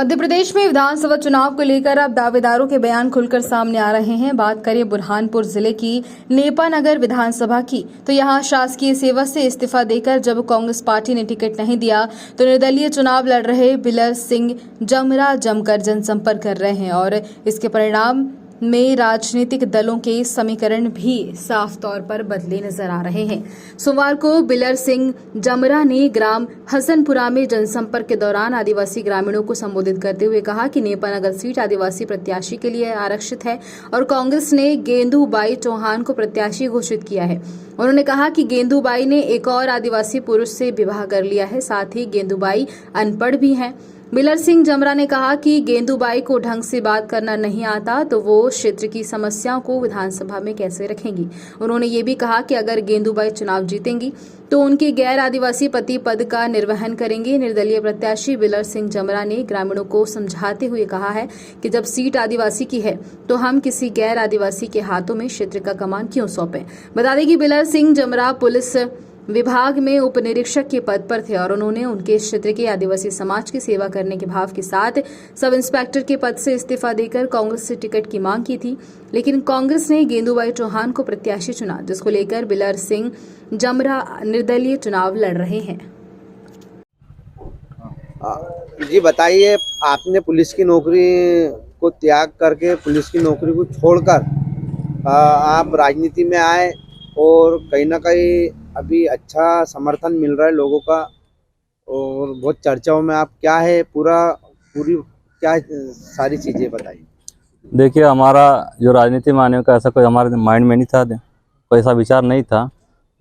मध्य प्रदेश में विधानसभा चुनाव को लेकर अब दावेदारों के बयान खुलकर सामने आ रहे हैं। बात करें बुरहानपुर जिले की नेपानगर विधानसभा की, तो यहां शासकीय सेवा से इस्तीफा देकर जब कांग्रेस पार्टी ने टिकट नहीं दिया तो निर्दलीय चुनाव लड़ रहे बिलर सिंह जमरा जमकर जनसंपर्क कर रहे हैं और इसके परिणाम में राजनीतिक दलों के समीकरण भी साफ तौर पर बदले नजर आ रहे हैं। सोमवार को बिलर सिंह जमरा ने ग्राम हसनपुरा में जनसंपर्क के दौरान आदिवासी ग्रामीणों को संबोधित करते हुए कहा कि नेपानगर सीट आदिवासी प्रत्याशी के लिए आरक्षित है और कांग्रेस ने गेंदूबाई चौहान को प्रत्याशी घोषित किया है। उन्होंने कहा कि गेंदूबाई ने एक और आदिवासी पुरुष से विवाह कर लिया है, साथ ही गेंदूबाई अनपढ़ भी हैं। बिलर सिंह जमरा ने कहा कि गेंदूबाई को ढंग से बात करना नहीं आता तो वो क्षेत्र की समस्याओं को विधानसभा में कैसे रखेंगी। उन्होंने ये भी कहा कि अगर गेंदूबाई चुनाव जीतेंगी तो उनके गैर आदिवासी पति पद का निर्वहन करेंगे। निर्दलीय प्रत्याशी बिलर सिंह जमरा ने ग्रामीणों को समझाते हुए कहा है कि जब सीट आदिवासी की है तो हम किसी गैर आदिवासी के हाथों में क्षेत्र का कमान क्यों सौंपें। बता दें कि बिलर सिंह जमरा पुलिस विभाग में उप निरीक्षक के पद पर थे और उन्होंने उनके क्षेत्र के आदिवासी समाज की सेवा करने के भाव के साथ सब इंस्पेक्टर के पद से इस्तीफा देकर कांग्रेस से टिकट की मांग की थी, लेकिन कांग्रेस ने गेंदूबाई चौहान को प्रत्याशी चुना, जिसको लेकर बिलर सिंह जमरा निर्दलीय चुनाव लड़ रहे हैं। जी बताइए, आपने पुलिस की नौकरी को त्याग करके पुलिस की नौकरी को छोड़कर आप राजनीति में आए और कहीं ना कहीं अभी अच्छा समर्थन मिल रहा है लोगों का और बहुत चर्चाओं में आप क्या है पूरी क्या सारी चीज़ें बताइए। देखिए, हमारा जो राजनीति में आने का ऐसा कोई हमारे माइंड में नहीं था, कोई ऐसा विचार नहीं था।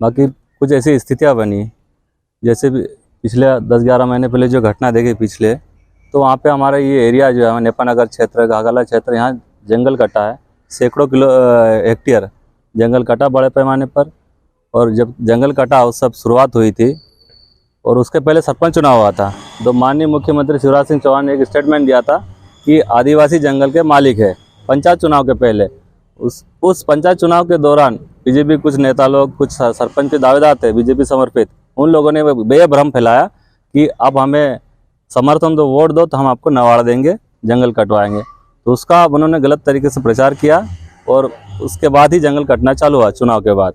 बाकी कुछ ऐसी स्थितियां बनी, जैसे पिछले 10-11 महीने पहले जो घटना देखी पिछले, तो वहाँ पे हमारा ये एरिया जो है नेपानगर क्षेत्र, घाघला क्षेत्र, यहाँ जंगल कटा है, सैकड़ों हेक्टेयर जंगल कटा बड़े पैमाने पर। और जब जंगल कटा उस सब शुरुआत हुई थी और उसके पहले सरपंच चुनाव हुआ था, तो माननीय मुख्यमंत्री शिवराज सिंह चौहान ने एक स्टेटमेंट दिया था कि आदिवासी जंगल के मालिक है। पंचायत चुनाव के पहले उस पंचायत चुनाव के दौरान बीजेपी कुछ नेता लोग, कुछ सरपंच के दावेदार थे बीजेपी समर्पित, उन लोगों ने बेभ्रम फैलाया कि अब हमें समर्थन दो, वोट दो तो हम आपको नवाड़ देंगे, जंगल कटवाएंगे। तो उसका उन्होंने गलत तरीके से प्रचार किया और उसके बाद ही जंगल कटना चालू हुआ चुनाव के बाद।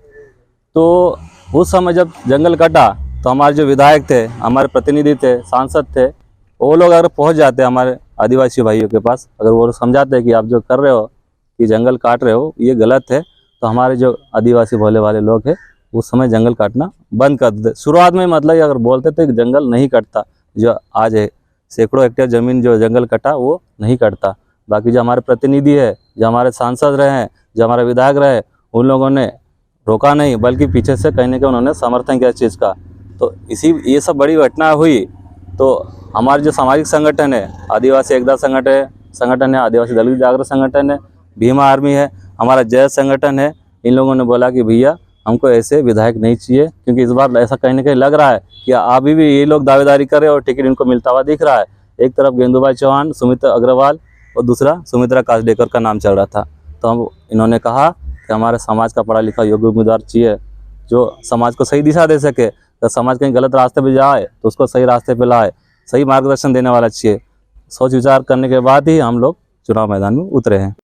तो उस समय जब जंगल कटा तो हमारे जो विधायक थे, हमारे प्रतिनिधि थे, सांसद थे, वो लोग अगर पहुंच जाते हमारे आदिवासी भाइयों के पास, अगर वो समझाते कि आप जो कर रहे हो कि जंगल काट रहे हो ये गलत है, तो हमारे जो आदिवासी भोले वाले लोग हैं उस समय जंगल काटना बंद कर देते। शुरुआत में मतलब अगर बोलते थे कि जंगल नहीं कटता, जो आज है सैकड़ों हेक्टेयर ज़मीन जो जंगल कटा वो नहीं कटता। बाकी जो हमारे प्रतिनिधि है, जो हमारे सांसद रहे हैं, जो हमारे विधायक रहे, उन लोगों ने रोका नहीं, बल्कि पीछे से कहीं ना कहीं उन्होंने समर्थन किया चीज़ का। तो ये सब बड़ी घटना हुई तो हमारे जो सामाजिक संगठन है, आदिवासी एकता संगठन है, आदिवासी दलित जागरण संगठन है, भीमा आर्मी है, हमारा जय संगठन है, इन लोगों ने बोला कि भैया हमको ऐसे विधायक नहीं चाहिए, क्योंकि इस बार ऐसा कहीं ना कहीं लग रहा है कि अभी भी ये लोग दावेदारी करें और टिकट इनको मिलता हुआ दिख रहा है। एक तरफ गेंदूबाई चौहान, सुमित्रा अग्रवाल और दूसरा सुमित्रा कासडेकर का नाम चल रहा था। तो हम इन्होंने कहा कि हमारे समाज का पढ़ा लिखा योग्य उम्मीदवार चाहिए जो समाज को सही दिशा दे सके। तो समाज कहीं गलत रास्ते पे जाए तो उसको सही रास्ते पे लाए, सही मार्गदर्शन देने वाला चाहिए। सोच विचार करने के बाद ही हम लोग चुनाव मैदान में उतरे हैं।